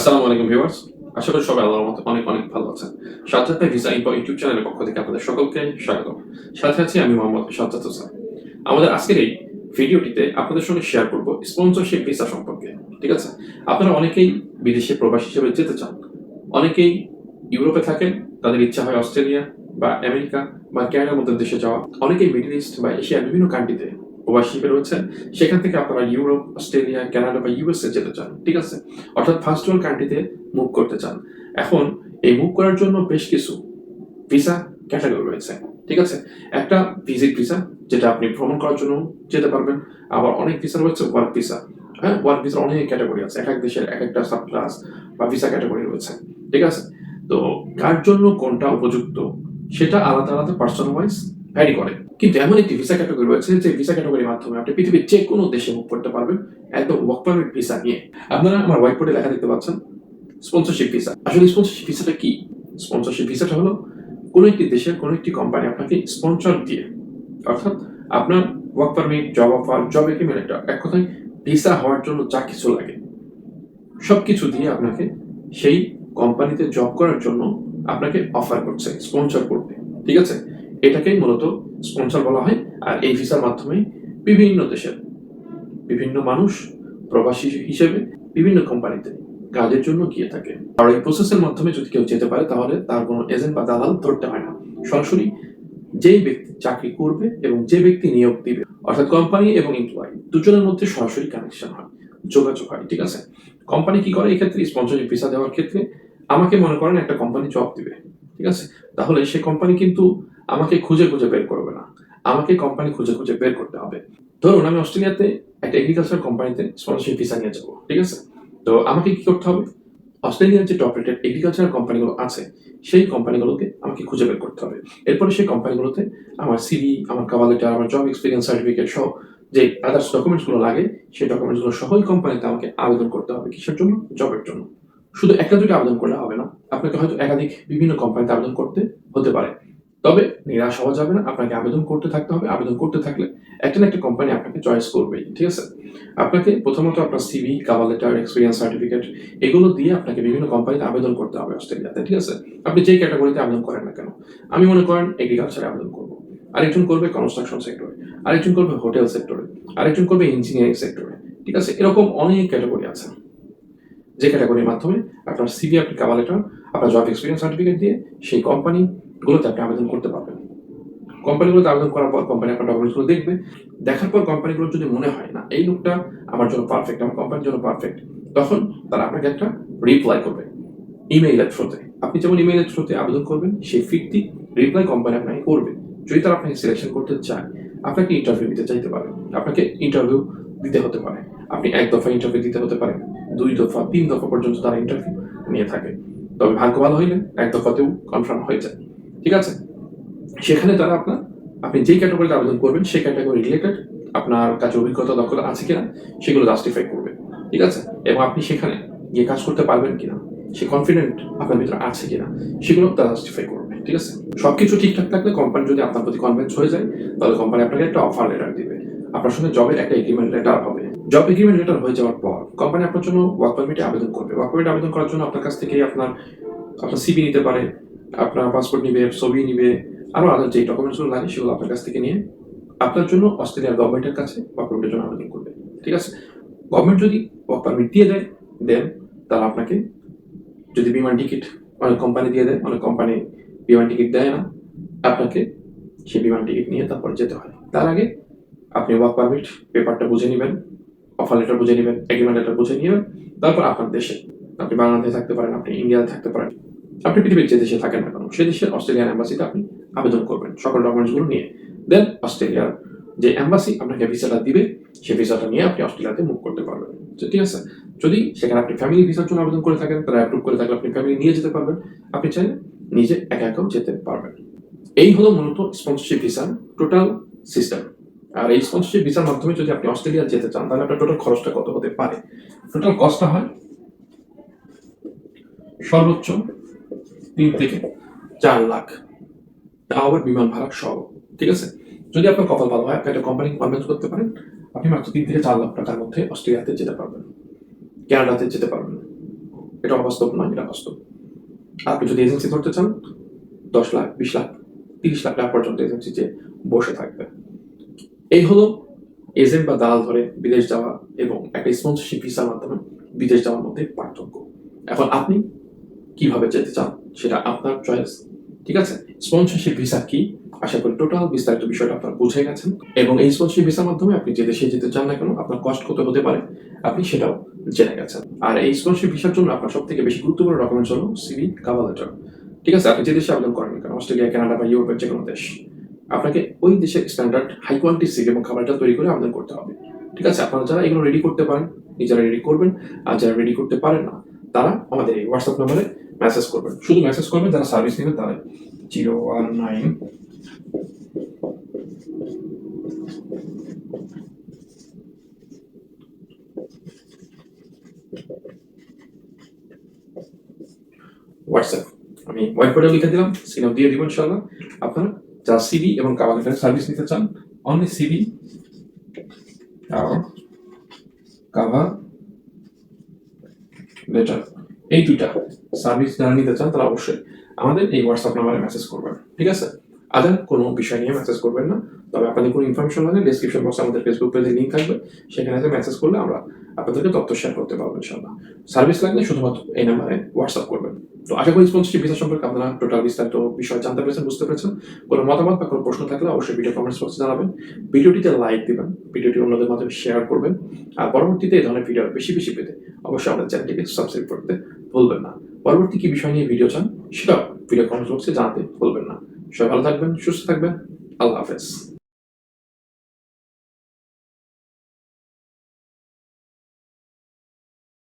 আসসালামু আলাইকুম ভিউয়ার্স। আশা করি সবাই আল্লাহর রহমতে অনেক অনেক ভালো আছেন। সাজ্জাদ ভাই ভিসা ইনফো ইউটিউব চ্যানেলের পক্ষ থেকে আপনাদের সকলকে স্বাগতম। সাথে আছি আমি মোহাম্মদ সাজ্জাদ হোসেন। আমাদের আজকের এই ভিডিওটিতে আপনাদের সঙ্গে শেয়ার করব স্পন্সরশিপ ভিসা সম্পর্কে। ঠিক আছে? আপনারা অনেকেই বিদেশে প্রবাসী হিসেবে যেতে চান। অনেকেই ইউরোপে থাকেন, তাদের ইচ্ছা হয় অস্ট্রেলিয়া বা আমেরিকা বা কানাডার মতো দেশে যাওয়া। অনেকেই মিডল ইস্ট বা এশিয়ার বিভিন্ন কান্ট্রিতে প্রবাসী হিসেবে রয়েছেন। সেখান থেকে আপনারা ইউরোপ, অস্ট্রেলিয়া, কানাডা বা ইউএসএ যেতে চান। ঠিক আছে? অর্থাৎ ফার্স্ট ওয়ার্ল্ড কান্ট্রিতে মুভ করতে চান। এখন এই মুভ করার জন্য বেশ কিছু ভিসা ক্যাটাগরি রয়েছে। ঠিক আছে? একটা ভিজিট ভিসা, যেটা আপনি ভ্রমণ করার জন্য যেতে পারবেন। আবার অনেক ভিসা রয়েছে ওয়ার্ক ভিসা। হ্যাঁ, ওয়ার্ক ভিসার অনেক ক্যাটাগরি আছে। এক এক দেশের এক একটা সাব ক্লাস বা ভিসা ক্যাটাগরি রয়েছে। ঠিক আছে? তো কার জন্য কোনটা উপযুক্ত সেটা আলাদা আলাদা পার্সন ওয়াইজ ভ্যারি করে। কিন্তু এমন একটি ভিসা ক্যাটাগরি রয়েছে যে ভিসা ক্যাটাগরির মাধ্যমে আপনি পৃথিবীর যে কোনো দেশে মুভ করতে পারবেন একদম ওয়ার্ক পারমিট ভিসা নিয়ে। আপনারা আমার হোয়াইট বোর্ডে লেখা দেখতে পাচ্ছেন স্পন্সরশিপ ভিসা। আসলে স্পন্সরশিপ ভিসাটা কি? স্পন্সরশিপ ভিসাটা হলো কোনো একটি দেশের কোনো একটি কোম্পানি আপনাকে স্পন্সর দিয়ে, অর্থাৎ আপনার work permit, job offer, job agreement, একটা এক কথায় ভিসা হওয়ার জন্য যা কিছু লাগে সবকিছু দিয়ে আপনাকে সেই কোম্পানিতে জব করার জন্য আপনাকে অফার করছে, স্পন্সর করবে। ঠিক আছে? এটাকেই মূলত স্পন্সর বলা হয়। আর এই ভিসার মাধ্যমে বিভিন্ন দেশের বিভিন্ন মানুষ প্রবাসী হিসেবে বিভিন্ন কোম্পানিতে কাজের জন্য গিয়ে থাকে। আর এই প্রসেসের মাধ্যমে যদি কেউ যেতে পারে তাহলে তার কোনো এজেন্ট বা দালাল ধরতে হয় না। সরাসরি যেই ব্যক্তি চাকরি করবে এবং যে ব্যক্তি নিয়োগ দিবে, অর্থাৎ কোম্পানি এবং এমপ্লয়ি দুজনের মধ্যে সরাসরি কানেকশন হয়, যোগাযোগ হয়। ঠিক আছে? কোম্পানি কি করে এক্ষেত্রে? স্পন্সরশিপ ভিসা দেওয়ার ক্ষেত্রে আমাকে মনে করেন একটা কোম্পানি জব দিবে। ঠিক আছে? তাহলে সে কোম্পানি কিন্তু আমাকে খুঁজে খুঁজে বের করবে না, আমাকে কোম্পানি খুঁজে খুঁজে বের করতে হবে। ধরুন আমি অস্ট্রেলিয়াতে একটা এগ্রিকালচার কোম্পানিতে স্পন্সরশিপ ভিসা নিয়ে যাবো। ঠিক আছে? তো আমাকে কি করতে হবে? অস্ট্রেলিয়ার যে টপ রেটেড এগ্রিকালচার কোম্পানিগুলো আছে সেই কোম্পানিগুলোকে আমাকে খুঁজে বের করতে হবে। এরপরে সেই কোম্পানিগুলোতে আমার সিভি, আমার কভার লেটার, আমার জব এক্সপিরিয়েন্স সার্টিফিকেট সহ যে আদার্স ডকুমেন্টস গুলো লাগে সেই ডকুমেন্টস গুলো সহ কোম্পানিতে আমাকে আবেদন করতে হবে। কিসের জন্য? জবের জন্য। শুধু একটা দুটো আবেদন করলে হবে না, আপনাকে হয়তো একাধিক বিভিন্ন কোম্পানিতে আবেদন করতে হতে পারে। তবে নিরাশ হওয়া যাবে না, আপনাকে আবেদন করতে থাকতে হবে। আবেদন করতে থাকলে একটা না একটা কোম্পানি আপনাকে চয়েস করবেই। ঠিক আছে? আপনাকে প্রথমত আপনার CV, cover letter, experience certificate এগুলো দিয়ে আপনাকে বিভিন্ন কোম্পানিতে আবেদন করতে হবে অস্ট্রেলিয়াতে। ঠিক আছে? আপনি যেই ক্যাটাগরিতে আবেদন করেন না কেন। আমি মনে করেন এগ্রিকালচারে আবেদন করব, আরেকজন করবে কনস্ট্রাকশন সেক্টরে, আরেকজন করবে হোটেল সেক্টরে, আরেকজন করবে ইঞ্জিনিয়ারিং সেক্টরে। ঠিক আছে? এরকম অনেক ক্যাটাগরি আছে যে ক্যাটাগরির মাধ্যমে আপনার সিভি, আপনি কভার লেটার, আপনার জব এক্সপিরিয়েন্স সার্টিফিকেট দিয়ে সেই কোম্পানিগুলোতে আপনি আবেদন করতে পারবেন। কোম্পানিগুলোতে আবেদন করার পর কোম্পানি আপনার ডকুমেন্টসগুলো দেখবে। দেখার পর কোম্পানিগুলো যদি মনে হয় না এই লোকটা আমার জন্য পারফেক্ট, আমার কোম্পানির জন্য পারফেক্ট, তখন তারা আপনাকে একটা রিপ্লাই করবে ইমেইলের থ্রুতে। আপনি যেমন ইমেইলের থ্রুতে আবেদন করবেন সেই ফিরতি রিপ্লাই কোম্পানি আপনাকে করবে। যদি তারা আপনাকে সিলেকশন করতে চায়, আপনাকে ইন্টারভিউ দিতে চাইতে পারে, আপনাকে ইন্টারভিউ দিতে হতে পারে। আপনি এক দফা ইন্টারভিউ দিতে হতে পারে, 2 দফা, 3 দফা পর্যন্ত তারা ইন্টারভিউ নিয়ে থাকে। তবে ভাগ্য ভালো হইলে এক দফাতেও কনফার্ম হয়ে যায়। ঠিক আছে? সেখানে তারা আপনি যেই ক্যাটাগরিতে আবেদন করবেন সেই ক্যাটাগরি রিলেটেড আপনার কাছে অভিজ্ঞতা দক্ষতা আছে কিনা সেগুলো জাস্টিফাই করবে। ঠিক আছে? এবং আপনি সেখানে গিয়ে কাজ করতে পারবেন কিনা, সে কনফিডেন্ট আপনার ভিতরে আছে কিনা সেগুলো তারা জাস্টিফাই করবে। ঠিক আছে? সবকিছু ঠিকঠাক থাকলে কোম্পানি যদি আপনার প্রতি কনভিন্স হয়ে যায় তাহলে কোম্পানি আপনাকে একটা অফার লেটার দিবে। আপনার সঙ্গে জবের একটা এগ্রিমেন্ট লেটার হবে। জব এগ্রিমেন্ট লেটার হয়ে যাওয়ার পর কোম্পানি আপনার জন্য ওয়ার্ক পারমিটে আবেদন করবে। ওয়ার্ক পারমিটে আবেদন করার জন্য আপনার কাছ থেকে আপনার সিভি নিতে পারে, আপনার পাসপোর্ট নিবে, ছবি নিবে, আরো আদার যে ডকুমেন্টসগুলো লাগে সেগুলো আপনার কাছ থেকে নিয়ে আপনার জন্য অস্ট্রেলিয়ার গভর্নমেন্টের কাছে ওয়ার্ক পারমিটের জন্য আবেদন করবে। ঠিক আছে? গভর্নমেন্ট যদি ওয়ার্ক পারমিট দিয়ে দেয়, দেন তারা আপনাকে, যদি বিমান টিকিট অনেক কোম্পানি দিয়ে দেয়, অনেক কোম্পানি বিমান টিকিট দেয় না, আপনাকে সেই বিমান টিকিট নিয়ে তারপর যেতে হয়। তার আগে আপনি ওয়ার্ক পারমিট পেপারটা বুঝে নেবেন, অফার লেটার বুঝে নেবেন, এগ্রিমেন্ট লেটার বুঝে নেবেন। তারপর আপনার দেশে, আপনি বাংলাদেশে থাকতে পারেন, আপনি ইন্ডিয়াতে থাকতে পারেন, আপনি পৃথিবীর যে দেশে থাকেন না কেন সেই দেশের অস্ট্রেলিয়ান এম্বাসিতে আপনি আবেদন করবেন সকল ডকুমেন্টসগুলো নিয়ে। দেন অস্ট্রেলিয়ার যে এম্বাসি আপনাকে ভিসাটা দিবে সেই ভিসাটা নিয়ে আপনি অস্ট্রেলিয়াতে মুভ করতে পারবেন। ঠিক আছে? যদি সেখানে আপনি ফ্যামিলি ভিসার জন্য আবেদন করে থাকেন, তারা অ্যাপ্রুভ করে থাকলে আপনি ফ্যামিলি নিয়ে যেতে পারবেন, আপনি চাইলে নিজে একা একাও যেতে পারবেন। এই হলো মূলত স্পন্সরশিপ ভিসার টোটাল সিস্টেম। আর এই স্পন্সরশিপ ভিসার মাধ্যমে যদি আপনি অস্ট্রেলিয়া যেতে চান তাহলে আপনার টোটাল খরচটা কত হতে পারে? টোটাল কস্টটা হয় সর্বোচ্চ 3 থেকে 4 লাখ, তাও আবার বিমান ভাড়া সহ। ঠিক আছে? যদি আপনার কপাল ভালো হয়, আপনি একটা কোম্পানি কনভিন্স করতে পারেন, আপনি মাত্র 3 থেকে 4 লাখ টাকার মধ্যে অস্ট্রেলিয়াতে যেতে পারবেন, কানাডাতে যেতে পারবেন। এটা অবাস্তব নয়, এটা বাস্তব। আপনি যদি এজেন্সি ধরতে চান 10 লাখ, 20 লাখ, 30 লাখ টাকা পর্যন্ত এজেন্সি যে বসে থাকবে। এই হলো এজেন্ট বা দালাল ধরে বিদেশ যাওয়া এবং একটা স্পন্সরশিপ ভিসার মাধ্যমে বিদেশ যাওয়ার মধ্যে পার্থক্য। এখন আপনি কিভাবে যেতে চান সেটা আপনার চয়েস। ঠিক আছে, স্পন্সরশিপ ভিসা কি, আশা করি টোটাল বিস্তারিত বিষয়টা আপনারা বুঝে গেছেন। এবং এই স্পন্সরশিপ ভিসার মাধ্যমে আপনি যে দেশে যেতে চান না কেন, আপনার কষ্ট কত হতে পারে আপনি সেটাও জেনে গেছেন। আর এই স্পন্সরশিপ ভিসার জন্য আপনার সব থেকে বেশি গুরুত্বপূর্ণ ডকুমেন্টস হলো সিভি, কভার লেটার। ঠিক আছে, আপনি যে দেশে আবেদন করেন কেন, অস্ট্রেলিয়া, কানাডা বা ইউরোপের যে কোনো দেশ, আপনাকে ওই দেশের স্ট্যান্ডার্ড হাই কোয়ালিটি সিভি এবং খাবারটা তৈরি করে আবেদন করতে হবে। ঠিক আছে, আপনারা যারা এগুলো রেডি করতে পারেন নিজেরা রেডি করবেন, আর যারা রেডি করতে পারেন না তারা আমাদের এই হোয়াটসঅ্যাপ নাম্বারে মেসেজ করবেন। শুধু মেসেজ করবেন, যারা সার্ভিস নেবেন তারা 019 হোয়াটসঅ্যাপ, আমি হোয়াইট বোর্ডে লিখে দিলাম, সিনাও দিয়ে দিব ইনশাআল্লাহ। আপনারা যারা সিভি এবং কাভার লেটার সার্ভিস নিতে চান, অনলি সিভি আর কাভার লেটার এই দুইটা সার্ভিস যারা নিতে চান তারা অবশ্যই আমাদের এই হোয়াটসঅ্যাপ নাম্বারে মেসেজ করবেন। ঠিক আছে, আদার কোনো বিষয় নিয়ে মেসেজ করবেন না। তবে আপনাদের কোনো ইনফরমেশন লাগলে ডেসক্রিপশন বক্সে আমাদের ফেসবুক পেজে লিঙ্ক থাকবে, সেখানে মেসেজ করলে আমরা আপনাদেরকে তথ্য শেয়ার করতে পারবো ইনশাআল্লাহ। সার্ভিস লাগলে শুধুমাত্র এই নাম্বারে হোয়াটসঅ্যাপ করবেন। তো আশা করি স্পন্সরশিপ ভিসা সম্পর্কে আপনারা টোটাল বিস্তারিত বিষয় জানতে পেরেছেন, বুঝতে পেরেছেন। কোনো মতামত বা কোনো প্রশ্ন থাকলে অবশ্যই ভিডিও কমেন্টস বক্সে জানাবেন। ভিডিওটিতে লাইক দিবেন, ভিডিওটি অন্যদের মাধ্যমে শেয়ার করবেন। আর পরবর্তীতে এই ধরনের ভিডিও বেশি বেশি পেতে অবশ্যই আমাদের চ্যানেলটিকে সাবস্ক্রাইব করতে ভুলবেন না। পরবর্তী কি বিষয় নিয়ে ভিডিও চান সেটাও ভিডিও কমেন্টস বক্সে জানাতে ভুলবেন না। সবাই ভালো থাকবেন, সুস্থ থাকবেন, আল্লাহ হাফেজ।